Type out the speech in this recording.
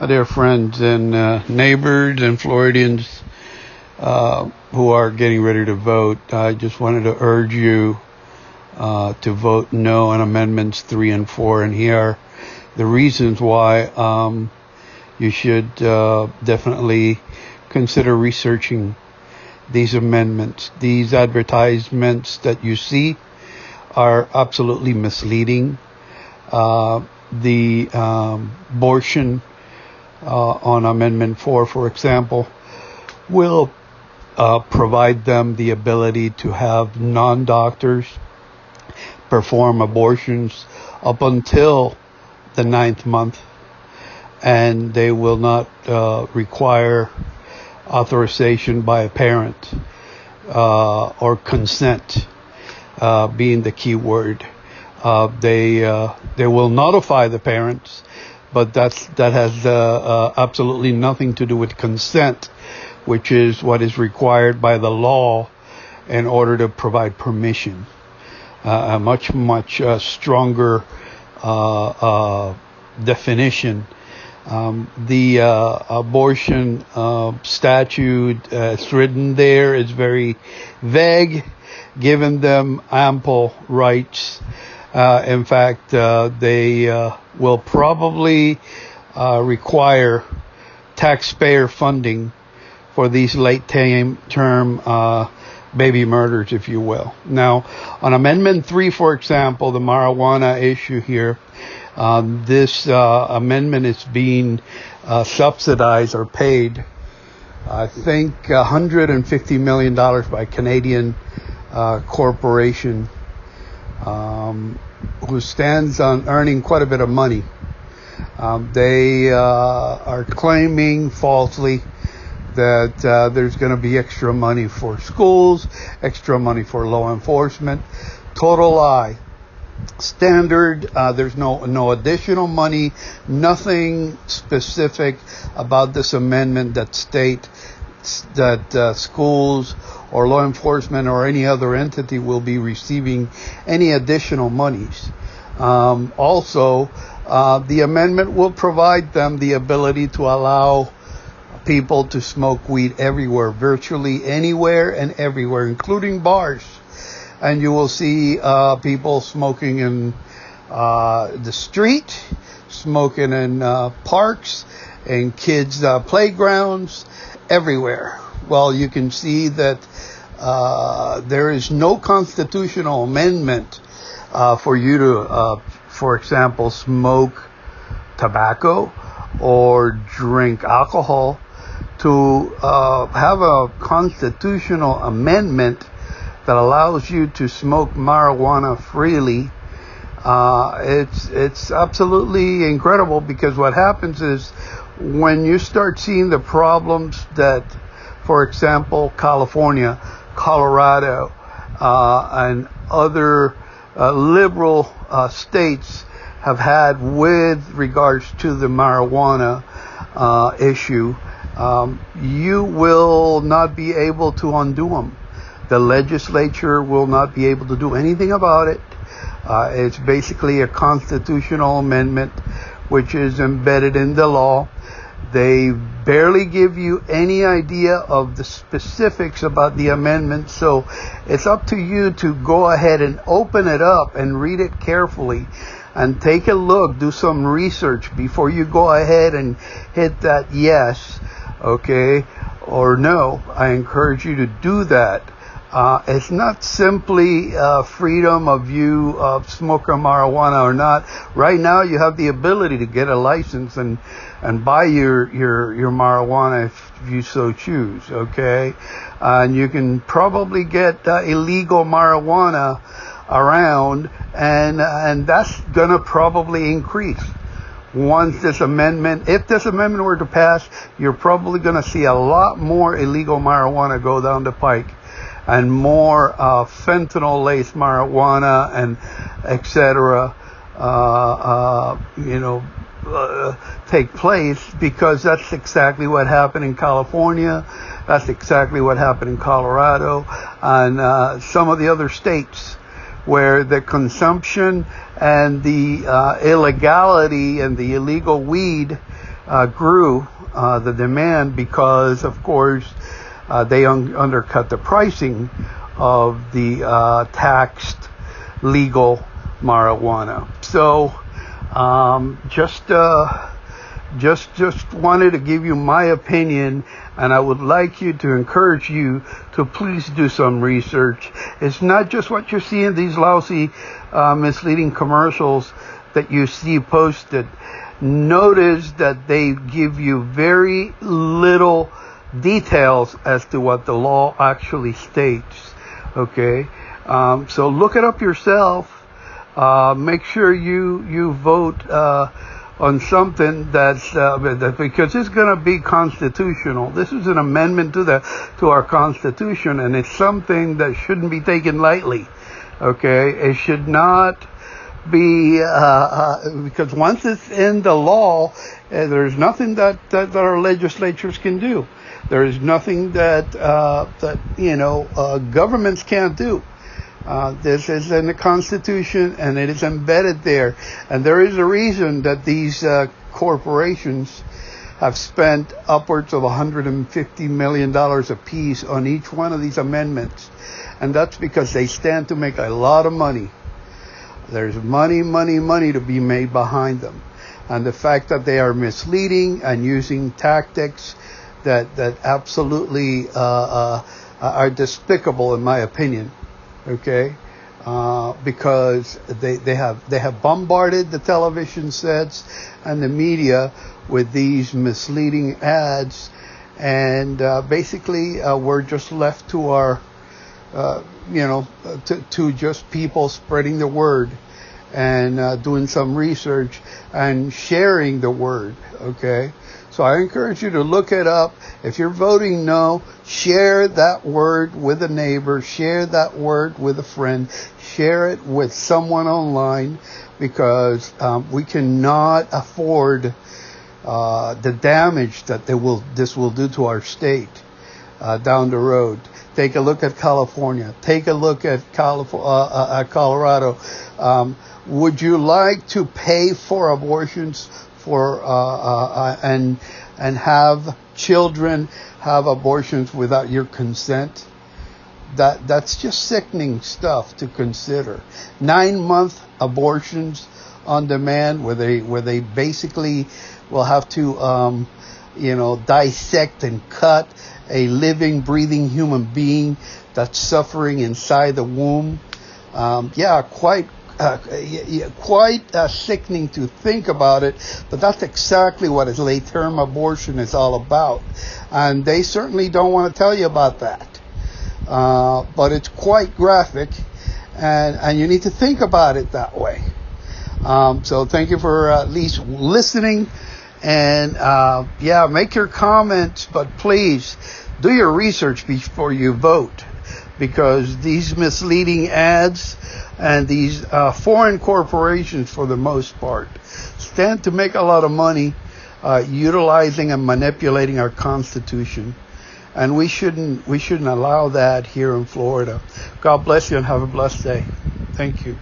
Dear friends and neighbors and Floridians who are getting ready to vote, I just wanted to urge you to vote no on Amendments 3 and 4. And here are the reasons why you should definitely consider researching these amendments. These advertisements that you see are absolutely misleading. The abortion on Amendment 4, for example, will provide them the ability to have non-doctors perform abortions up until the 9th month, and they will not require authorization by a parent or consent being the key word. They will notify the parents, but that has absolutely nothing to do with consent, which is what is required by the law in order to provide permission. A much stronger definition. The abortion statute it's written there is very vague, giving them ample rights. In fact, they will probably require taxpayer funding for these late-term baby murders, if you will. Now, on Amendment 3, for example, the marijuana issue here, this amendment is being subsidized or paid, I think, $150 million by Canadian corporation who stands on earning quite a bit of money. They are claiming falsely that there's going to be extra money for schools, extra money for law enforcement. Total lie. Standard, there's no additional money, nothing specific about this amendment that states that schools or law enforcement or any other entity will be receiving any additional monies. Also, the amendment will provide them the ability to allow people to smoke weed everywhere, virtually anywhere and everywhere, including bars. And you will see people smoking in the street, smoking in parks, and kids' playgrounds, everywhere. Well, you can see that there is no constitutional amendment for you to, for example, smoke tobacco or drink alcohol. To have a constitutional amendment that allows you to smoke marijuana freely, it's absolutely incredible, because what happens is when you start seeing the problems that, for example, California, Colorado, and other liberal states have had with regards to the marijuana issue, you will not be able to undo them. The legislature will not be able to do anything about it. It's basically a constitutional amendment which is embedded in the law. They barely give you any idea of the specifics about the amendment, so it's up to you to go ahead and open it up and read it carefully and take a look, do some research before you go ahead and hit that yes, okay, or no. I encourage you to do that. It's not simply freedom of you of smoking marijuana or not. Right now, you have the ability to get a license and buy your marijuana if you so choose, okay? And you can probably get illegal marijuana around, and that's going to probably increase. Once this amendment, if this amendment were to pass, you're probably going to see a lot more illegal marijuana go down the pike, and more fentanyl-laced marijuana and etc. Take place, because that's exactly what happened in California. That's exactly what happened in Colorado and some of the other states, where the consumption and the illegality and the illegal weed grew the demand because, of course, they undercut the pricing of the taxed legal marijuana. So just wanted to give you my opinion, and I would like you to encourage you to please do some research. It's not just what you see in these lousy, misleading commercials that you see posted. Notice that they give you very little details as to what the law actually states. Okay, so look it up yourself. Make sure you vote on something that's because it's going to be constitutional. This is an amendment to our Constitution, and it's something that shouldn't be taken lightly. Okay, it should not be because once it's in the law, there's nothing that our legislatures can do. There is nothing that governments can't do. This is in the Constitution, and it is embedded there. And there is a reason that these corporations have spent upwards of $150 million apiece on each one of these amendments. And that's because they stand to make a lot of money. There's money to be made behind them. And the fact that they are misleading and using tactics that absolutely are despicable, in my opinion. Okay, because they have bombarded the television sets and the media with these misleading ads, and basically we're just left to our to just people spreading the word and doing some research and sharing the word. Okay, so I encourage you to look it up. If you're voting no, share that word with a neighbor, share that word with a friend, share it with someone online, because we cannot afford the damage that this will do to our state down the road. Take a look at California. Take a look at Colorado. Would you like to pay for abortions and have children have abortions without your consent? That's just sickening stuff to consider. 9-month abortions on demand, where they basically will have to dissect and cut a living, breathing human being that's suffering inside the womb. Quite sickening to think about it, but that's exactly what a late-term abortion is all about. And they certainly don't want to tell you about that. But it's quite graphic, and you need to think about it that way. So thank you for at least listening, and make your comments, but please do your research before you vote, because these misleading ads and these foreign corporations, for the most part, stand to make a lot of money utilizing and manipulating our Constitution. And we shouldn't allow that here in Florida. God bless you and have a blessed day. Thank you.